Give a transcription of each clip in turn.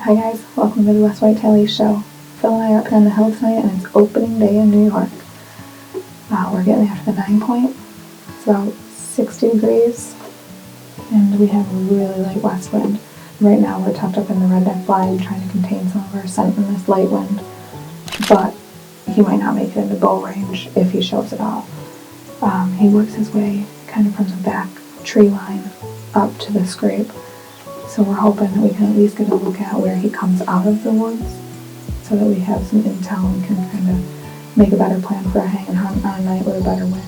Hi guys, welcome to the Midwest Whitetail show. Phil and I are up here on the hill tonight and it's opening day in New York. We're getting after the 9 point. It's about 60 degrees and we have a really light west wind. Right now we're tucked up in the redneck blind trying to contain some of our scent in this light wind, but he might not make it into bow range if he shows at all. He works his way kind of from the back tree line up to the scrape. So we're hoping that we can at least get a look at where he comes out of the woods so that we have some intel and can kind of make a better plan for a hang and hunt on a night with a better wind.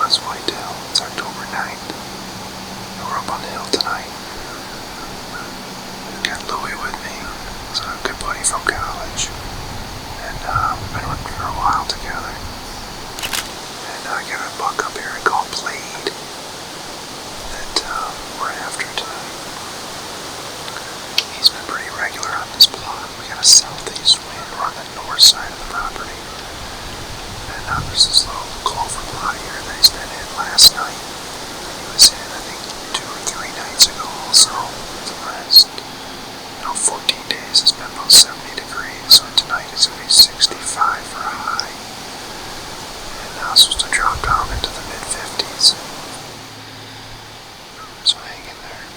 Whitetail. It's October 9th. We're up on the hill tonight. I've got Louie with me. He's a good buddy from college. And we've been working for a while together. And I got a buck up here called Blade that we're after tonight. He's been pretty regular on this plot. We got a southeast wind. We're on the north side of the property. And there's this little clover plot here that he's been in last night. He was in, I think, 2 or 3 nights ago also. The last, 14 days has been about 70 degrees, so tonight it's going to be 65 for a high. And now it's supposed to drop down into the mid-50s. So hang in there.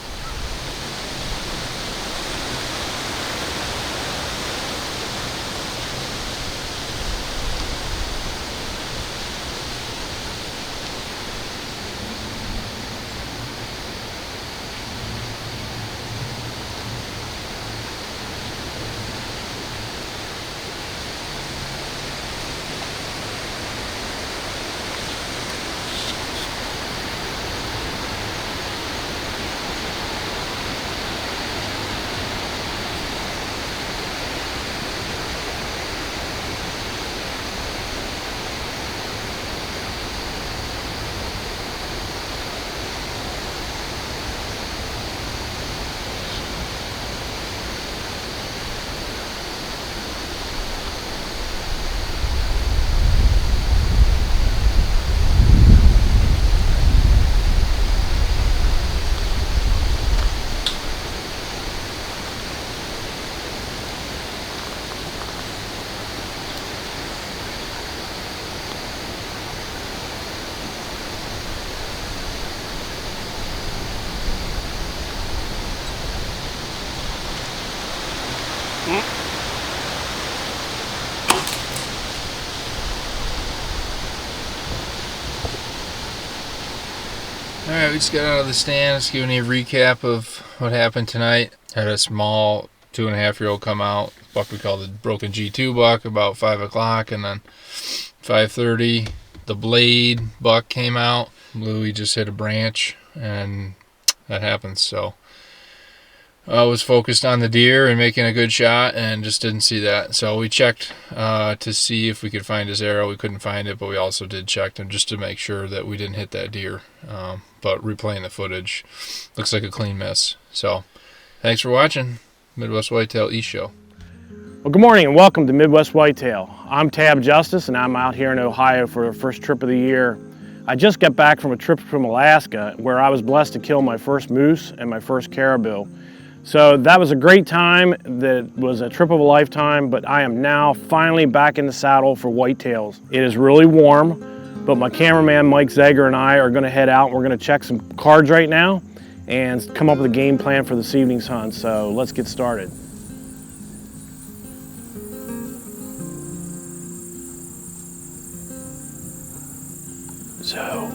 Alright, we just got out of the stand. Just giving you a recap of what happened tonight. Had a small 2.5-year-old come out, buck we call the broken G2 buck, about 5 o'clock, and then 5:30 the Blade buck came out. Louie just hit a branch, and that happens. So I was focused on the deer and making a good shot and just didn't see that. So we checked to see if we could find his arrow. We couldn't find it, but we also did check them just to make sure that we didn't hit that deer. But replaying the footage, looks like a clean miss. So thanks for watching Midwest Whitetail East Show. Well, good morning and welcome to Midwest Whitetail. I'm Tabb Justus and I'm out here in Ohio for the first trip of the year. I just got back from a trip from Alaska where I was blessed to kill my first moose and my first caribou. So that was a great time. That was a trip of a lifetime, but I am now finally back in the saddle for whitetails. It is really warm, but my cameraman Mike Zager and I are gonna head out and we're gonna check some cards right now and come up with a game plan for this evening's hunt. So let's get started. So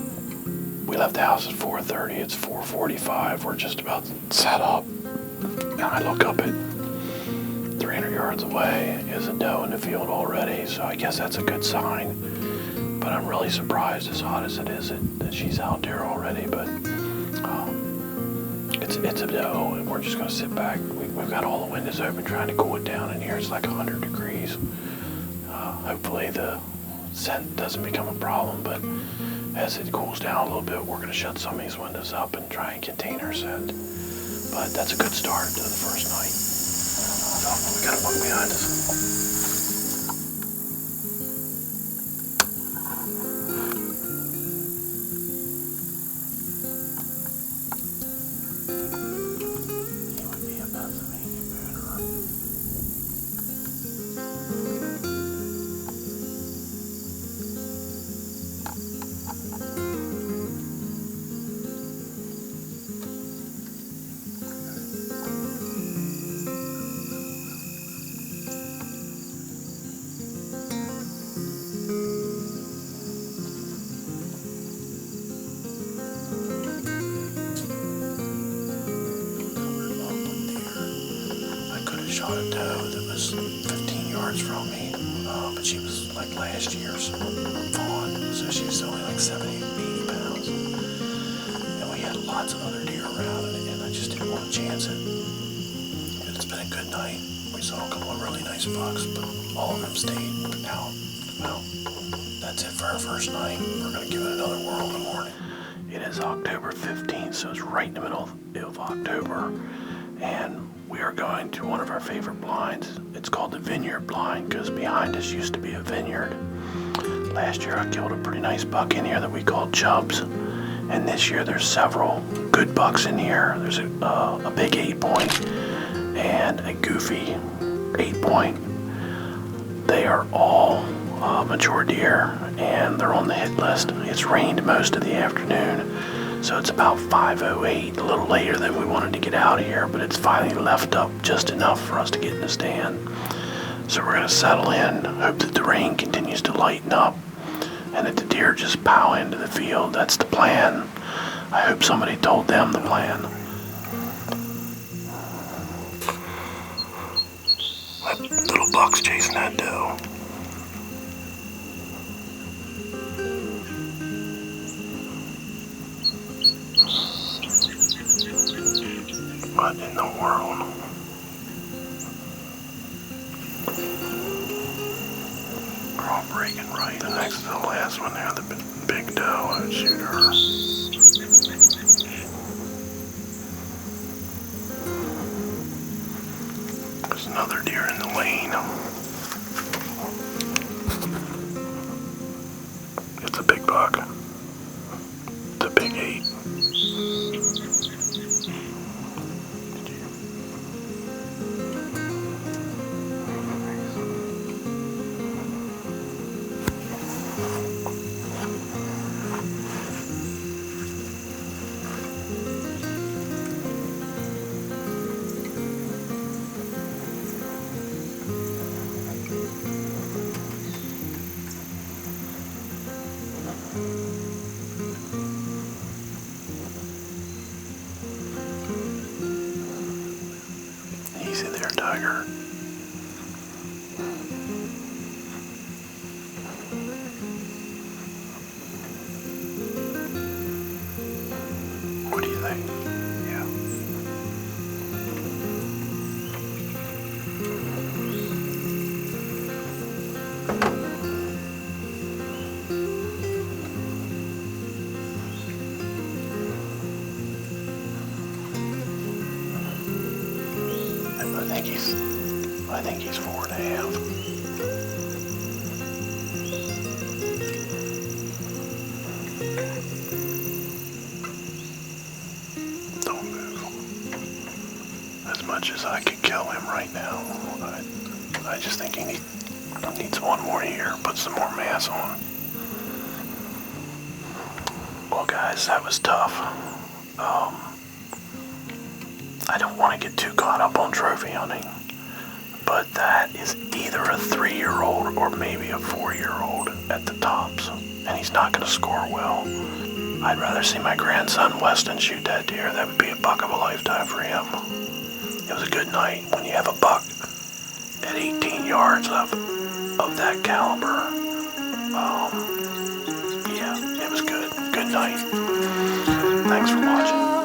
we left the house at 4:30, it's 4:45, we're just about set up. And I look up at 300 yards away is a doe in the field already, so I guess that's a good sign. But I'm really surprised, as hot as it is, that she's out there already, but it's a doe and we're just gonna sit back. We've got all the windows open trying to cool it down in here. It's like 100 degrees. Hopefully the scent doesn't become a problem, but as it cools down a little bit, we're going to shut some of these windows up and try and contain our scent. But that's a good start to the first night. So we got a buck behind us. He would be a Pennsylvania murderer. Shot a doe that was 15 yards from me, but she was like last year's fawn, so she was only like 70, 80 pounds. And we had lots of other deer around, and I just didn't want to chance it. But it's been a good night. We saw a couple of really nice bucks, but all of them stayed out. Well, that's it for our first night. We're going to give it another whirl in the morning. It is October 15th, so it's right in the middle of October, and we are going to one of our favorite blinds. It's called the Vineyard Blind because behind us used to be a vineyard. Last year I killed a pretty nice buck in here that we called Chubbs, and this year there's several good bucks in here. There's a big 8-point and a goofy 8-point. They are all mature deer and they're on the hit list. It's rained most of the afternoon, so it's about 5:08, a little later than we wanted to get out of here, but it's finally left up just enough for us to get in the stand. So we're gonna settle in, hope that the rain continues to lighten up, and that the deer just pow into the field. That's the plan. I hope somebody told them the plan. That little buck's chasing that doe. What in the world? We're all breaking right. The next to the last one there, the big doe, I would shoot her. There's another deer in the lane. It's a big buck. It's a big 8. Easy there, Tiger. What do you think? Yeah. I think he's I think he's 4.5. Don't move. As much as I could kill him right now, I just think he needs one more year, put some more mass on. Well, guys, that was tough. I don't want to get too caught up on trophy hunting, but that is either a 3-year-old or maybe a 4-year-old at the tops, and he's not going to score well. I'd rather see my grandson Weston shoot that deer. That would be a buck of a lifetime for him. It was a good night when you have a buck at 18 yards of that caliber. Yeah, it was good. Good night. Thanks for watching.